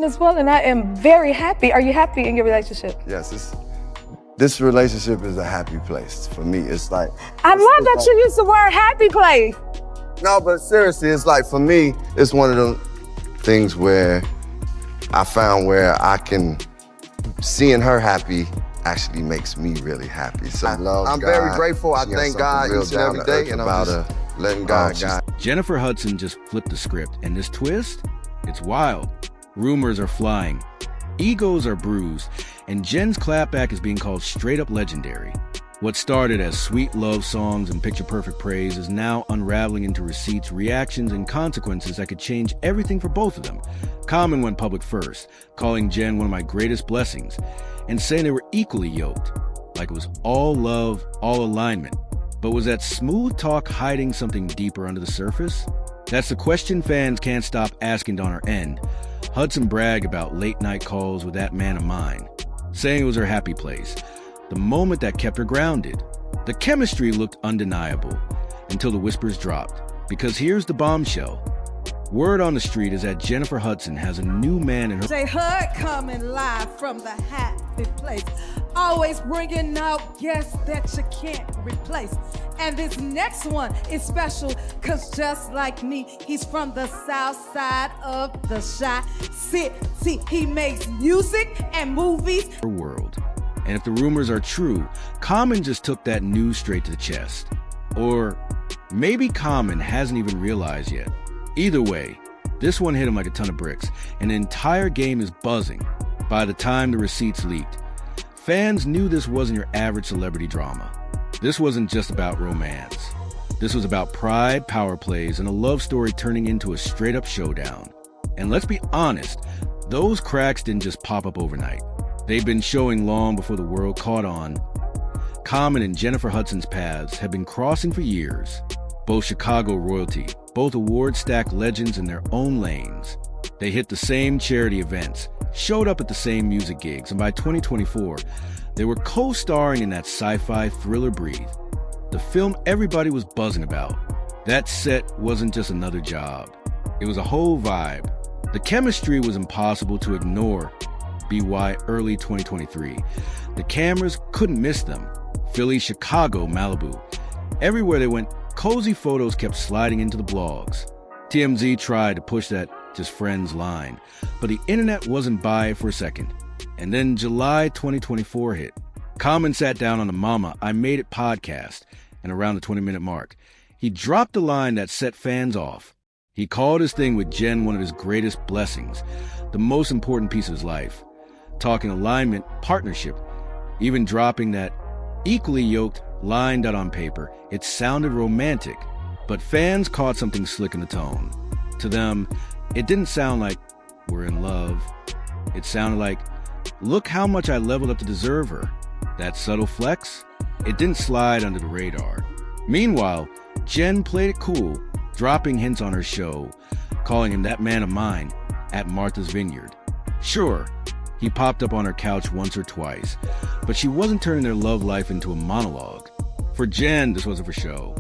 as well, and I am very happy. Are you happy in your relationship? Yes, this relationship is a happy place for me. It's like I love that you use the word happy place. No, but seriously, it's like for me, it's one of them things where I found where I can seeing her happy actually makes me really happy. So I'm very grateful. I thank God each and every day, and I'm just letting God guide. Jennifer Hudson just flipped the script, and this twist, it's wild. Rumors are flying, egos are bruised, and Jen's clapback is being called straight up legendary. What started as sweet love songs and picture-perfect praise is now unraveling into receipts, reactions, and consequences that could change everything for both of them. Common went public first, calling Jen one of my greatest blessings, and saying they were equally yoked, like it was all love, all alignment. But was that smooth talk hiding something deeper under the surface? That's the question fans can't stop asking on her end. Hudson bragged about late-night calls with that man of mine, saying it was her happy place, the moment that kept her grounded. The chemistry looked undeniable until the whispers dropped, because here's the bombshell. Word on the street is that Jennifer Hudson has a new man in her. J Hud coming live from the happy place, always bringing out guests that you can't replace. And this next one is special, cause just like me, he's from the south side of the Chi City. He makes music and movies. World. And if the rumors are true, Common just took that news straight to the chest. Or maybe Common hasn't even realized yet. Either way, this one hit him like a ton of bricks, and the entire game is buzzing. By the time the receipts leaked, fans knew this wasn't your average celebrity drama. This wasn't just about romance. This was about pride, power plays, and a love story turning into a straight-up showdown. And let's be honest, those cracks didn't just pop up overnight. They've been showing long before the world caught on. Common and Jennifer Hudson's paths have been crossing for years. Both Chicago royalty, both award-stacked legends in their own lanes. They hit the same charity events, showed up at the same music gigs, and by 2024, they were co-starring in that sci-fi thriller Breathe, the film everybody was buzzing about. That set wasn't just another job. It was a whole vibe. The chemistry was impossible to ignore. BY early 2023. The cameras couldn't miss them. Philly, Chicago, Malibu. Everywhere they went, cozy photos kept sliding into the blogs. TMZ tried to push that just friends line, but the internet wasn't by it for a second. And then July 2024 hit. Common sat down on the Mama I Made It podcast, and around the 20-minute mark, he dropped a line that set fans off. He called his thing with Jen one of his greatest blessings, the most important piece of his life. Talking alignment, partnership, even dropping that equally yoked line that on paper, it sounded romantic, but fans caught something slick in the tone. To them, it didn't sound like we're in love. It sounded like, look how much I leveled up to deserve her. That subtle flex, it didn't slide under the radar. Meanwhile, Jen played it cool, dropping hints on her show, calling him that man of mine at Martha's Vineyard. Sure, he popped up on her couch once or twice, but she wasn't turning their love life into a monologue. For Jen, this wasn't for show.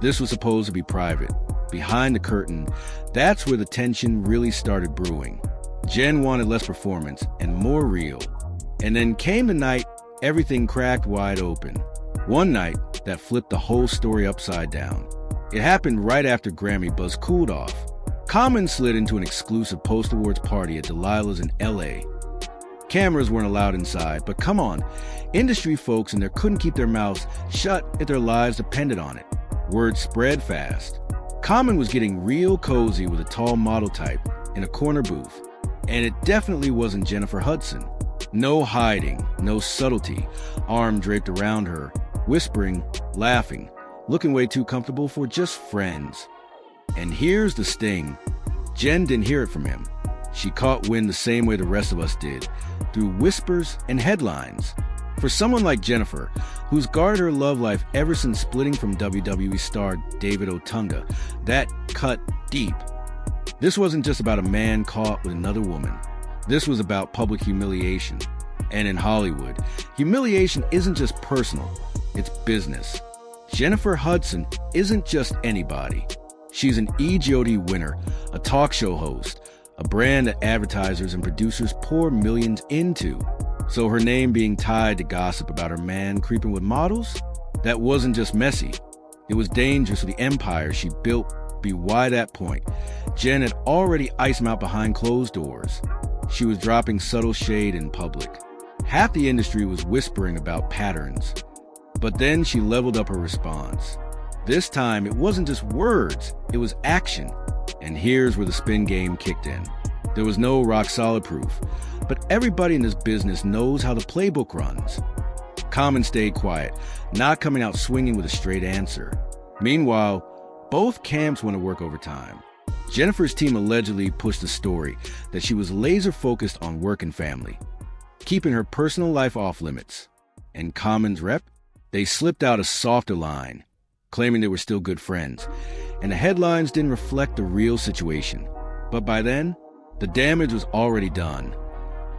This was supposed to be private. Behind the curtain, that's where the tension really started brewing. Jen wanted less performance and more real. And then came the night everything cracked wide open. One night that flipped the whole story upside down. It happened right after Grammy buzz cooled off. Common slid into an exclusive post-awards party at Delilah's in LA. Cameras weren't allowed inside, but come on, industry folks in there couldn't keep their mouths shut if their lives depended on it. Word spread fast. Common was getting real cozy with a tall model type in a corner booth, and it definitely wasn't Jennifer Hudson. No hiding, no subtlety, arm draped around her, whispering, laughing, looking way too comfortable for just friends. And here's the sting. Jen didn't hear it from him. She caught wind the same way the rest of us did, through whispers and headlines. For someone like Jennifer, who's guarded her love life ever since splitting from WWE star David Otunga, that cut deep. This wasn't just about a man caught with another woman. This was about public humiliation. And in Hollywood, humiliation isn't just personal, it's business. Jennifer Hudson isn't just anybody. She's an EGOT winner, a talk show host, a brand that advertisers and producers pour millions into. So her name being tied to gossip about her man creeping with models, that wasn't just messy. It was dangerous for the empire she built. Be why that point, Jen had already iced him out behind closed doors. She was dropping subtle shade in public. Half the industry was whispering about patterns. But then she leveled up her response. This time, it wasn't just words, it was action. And here's where the spin game kicked in. There was no rock-solid proof, but everybody in this business knows how the playbook runs. Common stayed quiet, not coming out swinging with a straight answer. Meanwhile, both camps went to work overtime. Jennifer's team allegedly pushed the story that she was laser-focused on work and family, keeping her personal life off limits. And Common's rep? They slipped out a softer line, claiming they were still good friends, and the headlines didn't reflect the real situation. But by then, the damage was already done.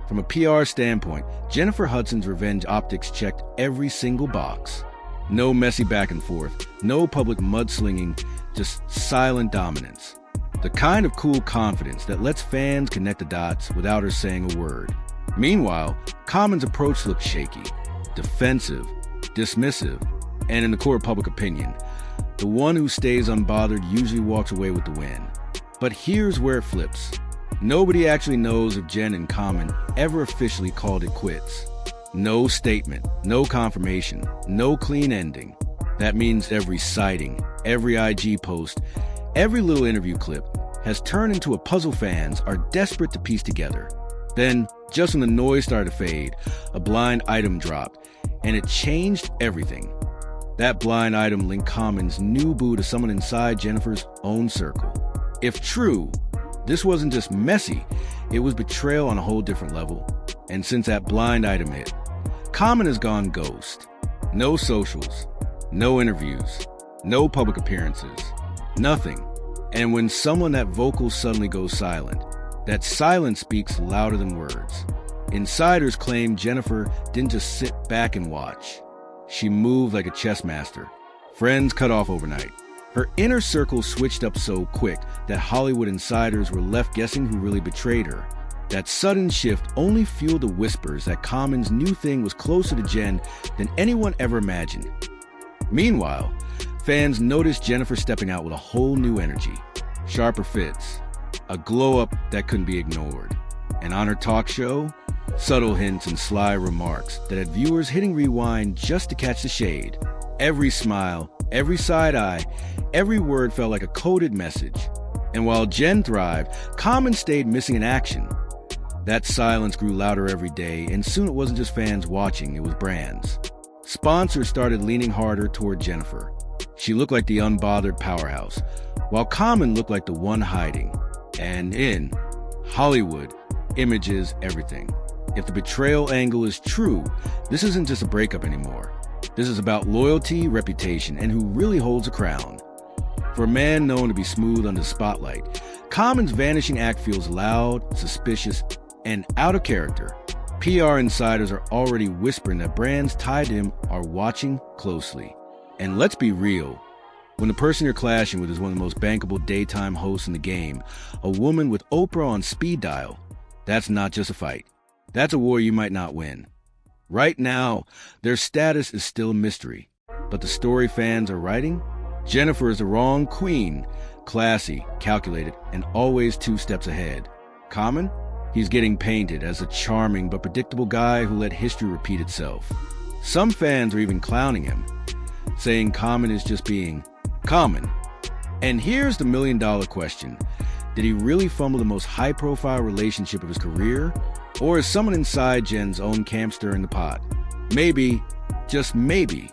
From a PR standpoint, Jennifer Hudson's revenge optics checked every single box. No messy back and forth, no public mudslinging, just silent dominance. The kind of cool confidence that lets fans connect the dots without her saying a word. Meanwhile, Common's approach looked shaky, defensive, dismissive, and in the court of public opinion, the one who stays unbothered usually walks away with the win. But here's where it flips. Nobody actually knows if Jen and Common ever officially called it quits. No statement, no confirmation, no clean ending. That means every sighting, every IG post, every little interview clip has turned into a puzzle fans are desperate to piece together. Then, just when the noise started to fade, a blind item dropped, and it changed everything. That blind item linked Common's new boo to someone inside Jennifer's own circle. If true, this wasn't just messy, it was betrayal on a whole different level. And since that blind item hit, Common has gone ghost. No socials, no interviews, no public appearances, nothing. And when someone that vocal suddenly goes silent, that silence speaks louder than words. Insiders claim Jennifer didn't just sit back and watch. She moved like a chess master. Friends cut off overnight. Her inner circle switched up so quick that Hollywood insiders were left guessing who really betrayed her. That sudden shift only fueled the whispers that Common's new thing was closer to Jen than anyone ever imagined. Meanwhile, fans noticed Jennifer stepping out with a whole new energy, sharper fits, a glow-up that couldn't be ignored. And on her talk show, subtle hints and sly remarks that had viewers hitting rewind just to catch the shade. Every smile, every side eye, every word felt like a coded message. And while Jen thrived, Common stayed missing in action. That silence grew louder every day, and soon it wasn't just fans watching, it was brands. Sponsors started leaning harder toward Jennifer. She looked like the unbothered powerhouse, while Common looked like the one hiding. And in Hollywood, images, everything. If the betrayal angle is true, this isn't just a breakup anymore. This is about loyalty, reputation, and who really holds a crown. For a man known to be smooth under the spotlight, Common's vanishing act feels loud, suspicious, and out of character. PR insiders are already whispering that brands tied to him are watching closely. And let's be real, when the person you're clashing with is one of the most bankable daytime hosts in the game, a woman with Oprah on speed dial, that's not just a fight. That's a war you might not win. Right now, their status is still a mystery. But the story fans are writing? Jennifer is the wrong queen, classy, calculated, and always 2 steps ahead. Common? He's getting painted as a charming but predictable guy who let history repeat itself. Some fans are even clowning him, saying Common is just being Common. And here's the million-dollar question. Did he really fumble the most high-profile relationship of his career? Or is someone inside Jen's own camp stirring the pot? Maybe, just maybe,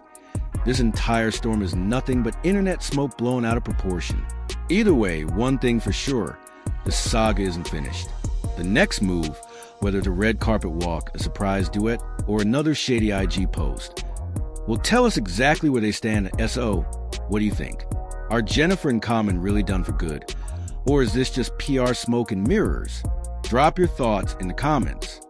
this entire storm is nothing but internet smoke blown out of proportion. Either way, one thing for sure, the saga isn't finished. The next move, whether it's a red carpet walk, a surprise duet, or another shady IG post, will tell us exactly where they stand at SO. What do you think? Are Jennifer and Common really done for good? Or is this just PR smoke and mirrors? Drop your thoughts in the comments.